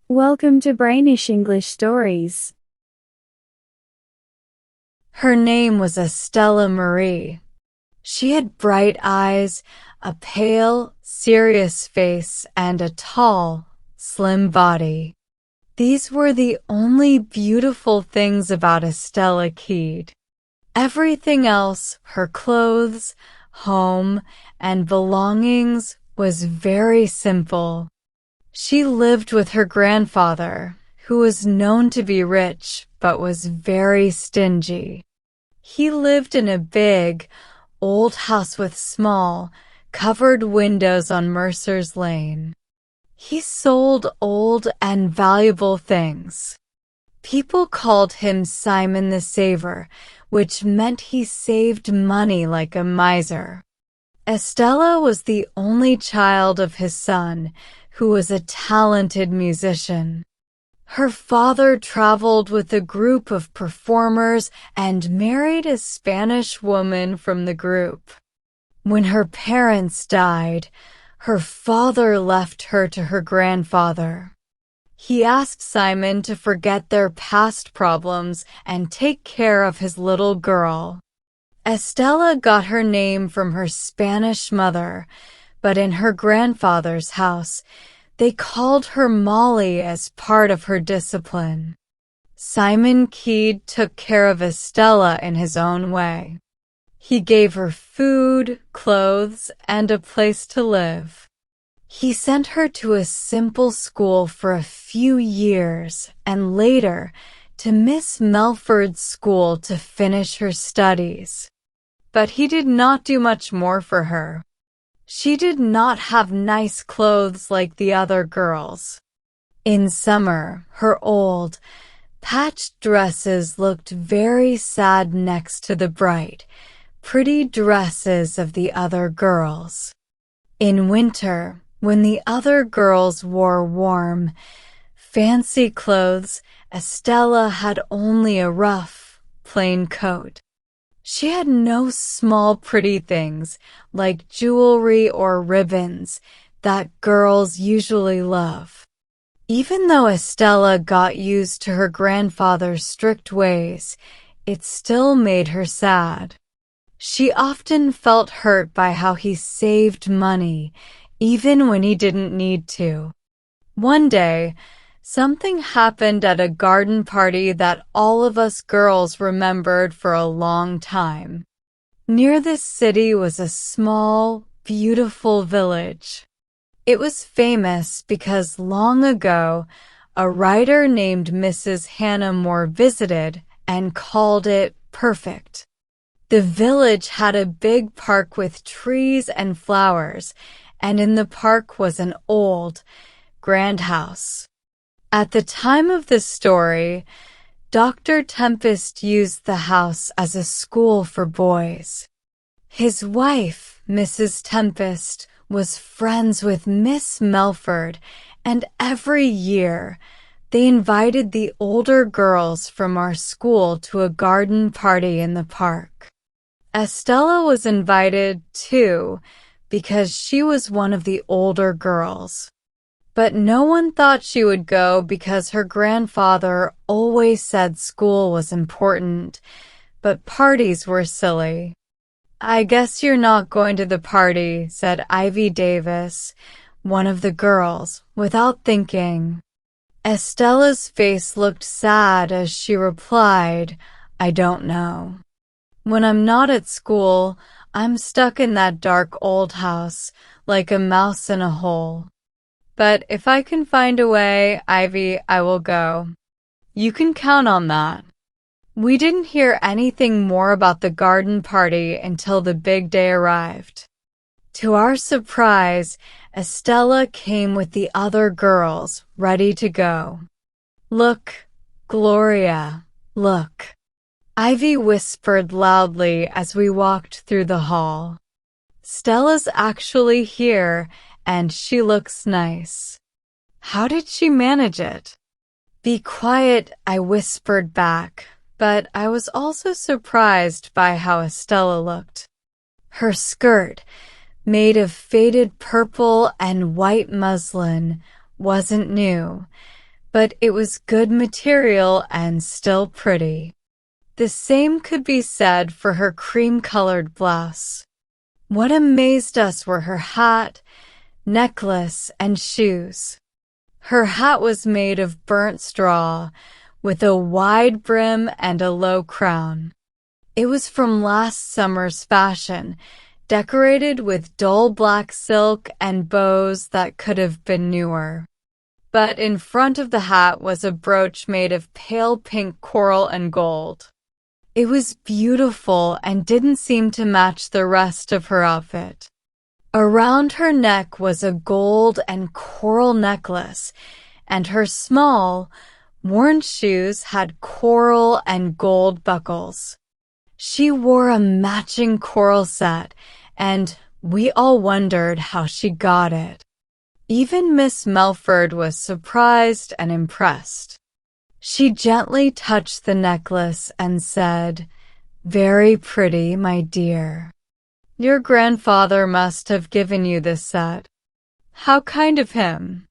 Welcome to Brainish English Stories. Her name was Estella Marie. She had bright eyes, a pale, serious face, and a tall, slim body. These were the only beautiful things about Estella Keed. Everything else, her clothes, home, and belongings, was very simple. She lived with her grandfather, who was known to be rich but was very stingy. He lived in a big, old house with small, covered windows on Mercers Lane. He sold old and valuable things. People called him Simon the Saver, which meant he saved money like a miser. Estella was the only child of his son, who was a talented musician. Her father traveled with a group of performers and married a Spanish woman from the group. When her parents died, her father left her to her grandfather. He asked Simon to forget their past problems and take care of his little girl. Estella got her name from her Spanish mother, but in her grandfather's house, they called her Molly as part of her discipline. Simon Keed took care of Estella in his own way. He gave her food, clothes, and a place to live. He sent her to a simple school for a few years and later to Miss Melford's school to finish her studies. But he did not do much more for her. She did not have nice clothes like the other girls. In summer, her old, patched dresses looked very sad next to the bright, pretty dresses of the other girls. In winter, when the other girls wore warm, fancy clothes, Estella had only a rough, plain coat. She had no small pretty things like jewelry or ribbons that girls usually love. Even though Estella got used to her grandfather's strict ways, it still made her sad. She often felt hurt by how he saved money, even when he didn't need to. One day, something happened at a garden party that all of us girls remembered for a long time. Near this city was a small, beautiful village. It was famous because long ago, a writer named Mrs. Hannah More visited and called it perfect. The village had a big park with trees and flowers, and in the park was an old, grand house. At the time of the story, Dr. Tempest used the house as a school for boys. His wife, Mrs. Tempest, was friends with Miss Melford, and every year they invited the older girls from our school to a garden party in the park. Estella was invited too because she was one of the older girls. But no one thought she would go because her grandfather always said school was important, but parties were silly. "I guess you're not going to the party," said Ivy Davis, one of the girls, without thinking. Estella's face looked sad as she replied, "I don't know. When I'm not at school, I'm stuck in that dark old house, like a mouse in a hole. But if I can find a way, Ivy, I will go. You can count on that." We didn't hear anything more about the garden party until the big day arrived. To our surprise, Estella came with the other girls, ready to go. "Look, Gloria, look," Ivy whispered loudly as we walked through the hall. "Stella's actually here, and she looks nice. How did she manage it?" "Be quiet," I whispered back, but I was also surprised by how Estella looked. Her skirt, made of faded purple and white muslin, wasn't new, but it was good material and still pretty. The same could be said for her cream-colored blouse. What amazed us were her hat, necklace, and shoes. Her hat was made of burnt straw, with a wide brim and a low crown. It was from last summer's fashion, decorated with dull black silk and bows that could have been newer. But in front of the hat was a brooch made of pale pink coral and gold. It was beautiful and didn't seem to match the rest of her outfit. Around her neck was a gold and coral necklace, and her small, worn shoes had coral and gold buckles. She wore a matching coral set, and we all wondered how she got it. Even Miss Melford was surprised and impressed. She gently touched the necklace and said, "Very pretty, my dear. Your grandfather must have given you this set. How kind of him."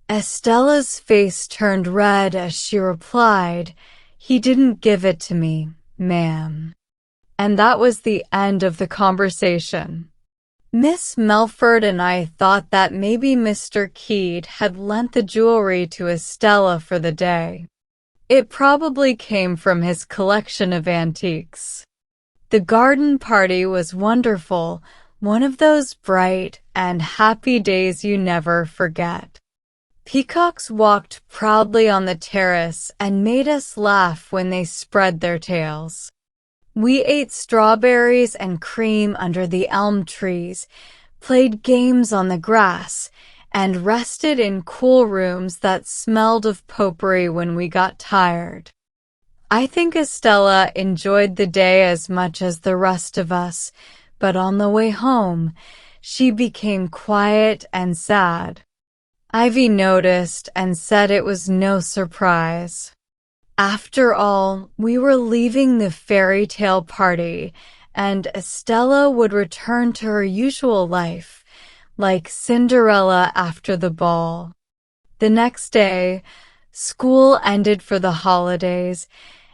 Estella's face turned red as she replied, "He didn't give it to me, ma'am." And that was the end of the conversation. Miss Melford and I thought that maybe Mr. Keed had lent the jewelry to Estella for the day. It probably came from his collection of antiques. The garden party was wonderful, one of those bright and happy days you never forget. Peacocks walked proudly on the terrace and made us laugh when they spread their tails. We ate strawberries and cream under the elm trees, played games on the grass, and rested in cool rooms that smelled of potpourri when we got tired. I think Estella enjoyed the day as much as the rest of us, but on the way home, she became quiet and sad. Ivy noticed and said it was no surprise. After all, we were leaving the fairy tale party, and Estella would return to her usual life, like Cinderella after the ball. The next day, school ended for the holidays,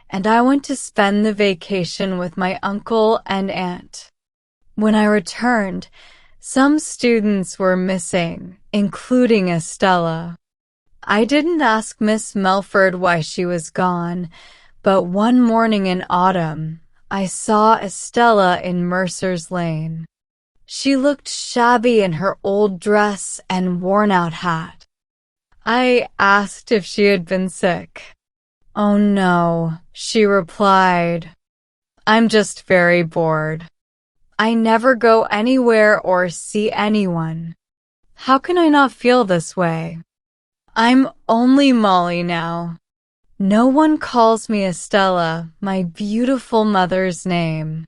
and I went to spend the vacation with my uncle and aunt. When I returned, some students were missing, including Estella. I didn't ask Miss Melford why she was gone, but one morning in autumn, I saw Estella in Mercers Lane. She looked shabby in her old dress and worn-out hat. I asked if she had been sick. "Oh no," she replied. "I'm just very bored. I never go anywhere or see anyone. How can I not feel this way? I'm only Molly now. No one calls me Estella, my beautiful mother's name."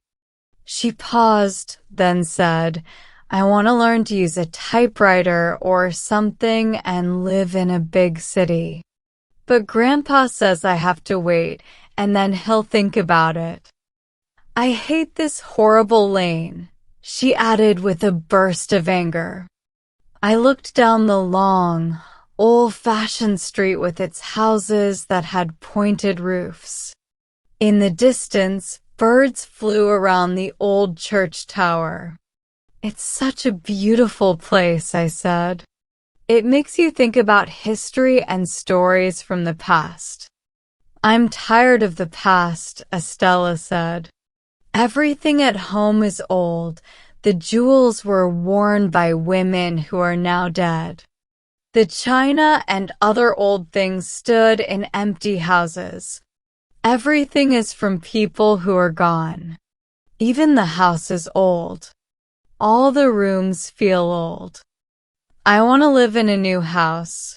She paused, then said, "I want to learn to use a typewriter or something and live in a big city. But Grandpa says I have to wait, and then he'll think about it. I hate this horrible lane," she added with a burst of anger. I looked down the long, old-fashioned street with its houses that had pointed roofs. In the distance, birds flew around the old church tower. "It's such a beautiful place," I said. "It makes you think about history and stories from the past." "I'm tired of the past," Estella said. "Everything at home is old. The jewels were worn by women who are now dead. The china and other old things stood in empty houses. Everything is from people who are gone. Even the house is old. All the rooms feel old. I want to live in a new house."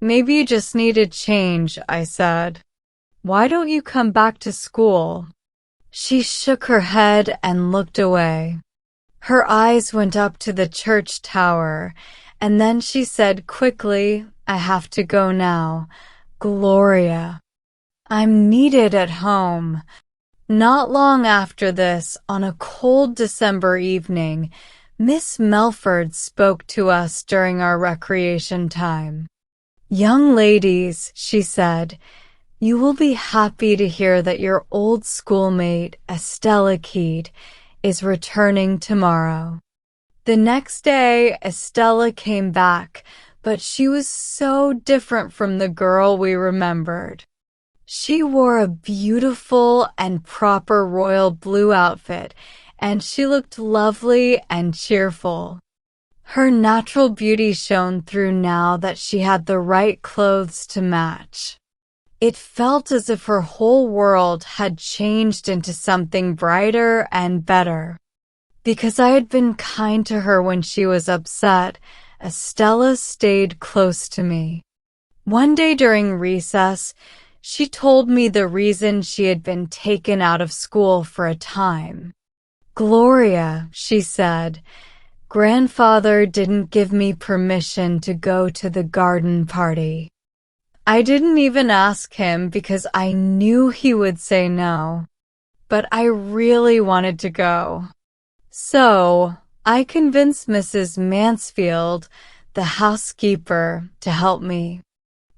"Maybe you just need a change," I said. "Why don't you come back to school?" She shook her head and looked away. Her eyes went up to the church tower, and then she said quickly, "I have to go now. Gloria, I'm needed at home." Not long after this, on a cold December evening, Miss Melford spoke to us during our recreation time. "Young ladies," she said, "you will be happy to hear that your old schoolmate, Estella Keed, is returning tomorrow." The next day, Estella came back, but she was so different from the girl we remembered. She wore a beautiful and proper royal blue outfit, and she looked lovely and cheerful. Her natural beauty shone through now that she had the right clothes to match. It felt as if her whole world had changed into something brighter and better. Because I had been kind to her when she was upset, Estella stayed close to me. One day during recess, she told me the reason she had been taken out of school for a time. "Gloria," she said, "Grandfather didn't give me permission to go to the garden party. I didn't even ask him because I knew he would say no. But I really wanted to go. So, I convinced Mrs. Mansfield, the housekeeper, to help me.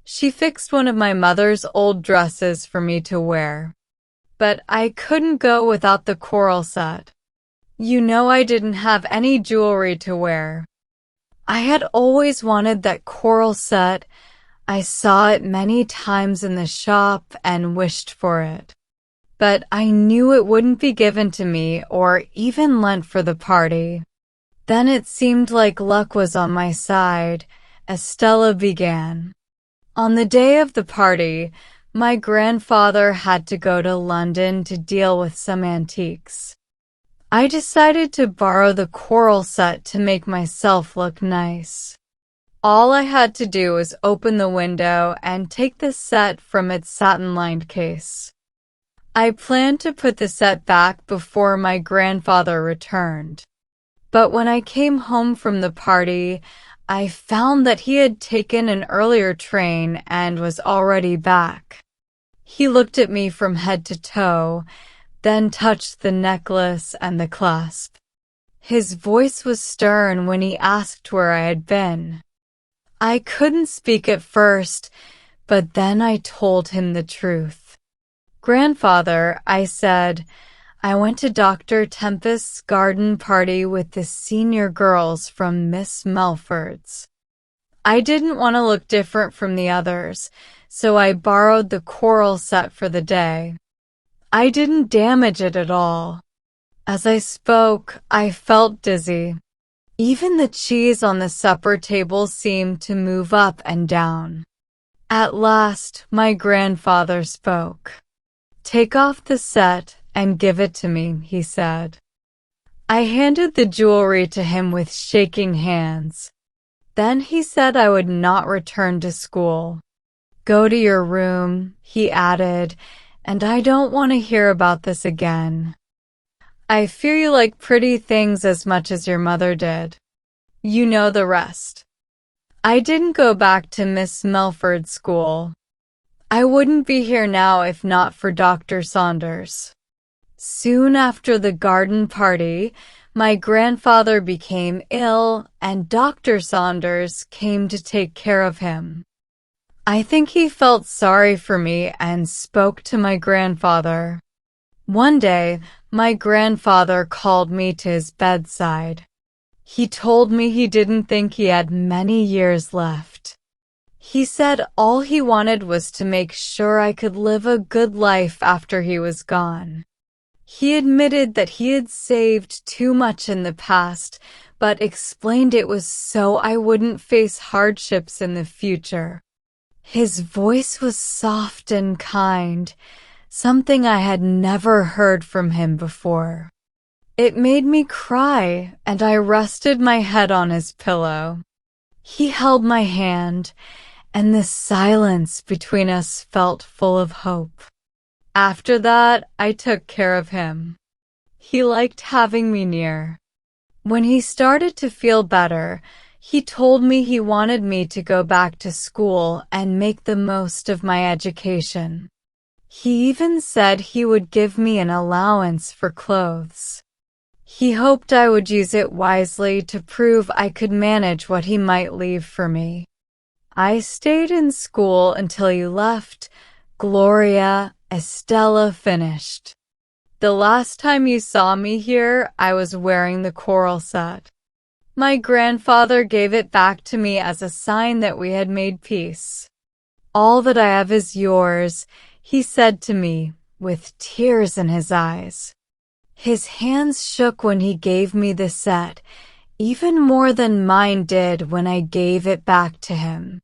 She fixed one of my mother's old dresses for me to wear. But I couldn't go without the coral set. You know I didn't have any jewelry to wear. I had always wanted that coral set. I saw it many times in the shop and wished for it. But I knew it wouldn't be given to me or even lent for the party." Then it seemed like luck was on my side. Estella began. "On the day of the party, my grandfather had to go to London to deal with some antiques. I decided to borrow the coral set to make myself look nice. All I had to do was open the window and take the set from its satin-lined case. I planned to put the set back before my grandfather returned. But when I came home from the party, I found that he had taken an earlier train and was already back. He looked at me from head to toe, then touched the necklace and the clasp. His voice was stern when he asked where I had been. I couldn't speak at first, but then I told him the truth. "Grandfather," I said, "I went to Dr. Tempest's garden party with the senior girls from Miss Melford's. I didn't want to look different from the others, so I borrowed the coral set for the day. I didn't damage it at all." As I spoke, I felt dizzy. Even the cheese on the supper table seemed to move up and down. At last, my grandfather spoke. "Take off the set and give it to me," he said. I handed the jewelry to him with shaking hands. Then he said I would not return to school. "Go to your room," he added, "and I don't want to hear about this again. I fear you like pretty things as much as your mother did. You know the rest." I didn't go back to Miss Melford's school. I wouldn't be here now if not for Dr. Saunders. Soon after the garden party, my grandfather became ill and Dr. Saunders came to take care of him. I think he felt sorry for me and spoke to my grandfather. One day, my grandfather called me to his bedside. He told me he didn't think he had many years left. He said all he wanted was to make sure I could live a good life after he was gone. He admitted that he had saved too much in the past, but explained it was so I wouldn't face hardships in the future. His voice was soft and kind, something I had never heard from him before. It made me cry, and I rested my head on his pillow. He held my hand, and the silence between us felt full of hope. After that, I took care of him. He liked having me near. When he started to feel better, he told me he wanted me to go back to school and make the most of my education. He even said he would give me an allowance for clothes. He hoped I would use it wisely to prove I could manage what he might leave for me. I stayed in school until you left. Gloria, Estella finished. The last time you saw me here, I was wearing the coral set. My grandfather gave it back to me as a sign that we had made peace. All that I have is yours, he said to me, with tears in his eyes. His hands shook when he gave me the set, even more than mine did when I gave it back to him.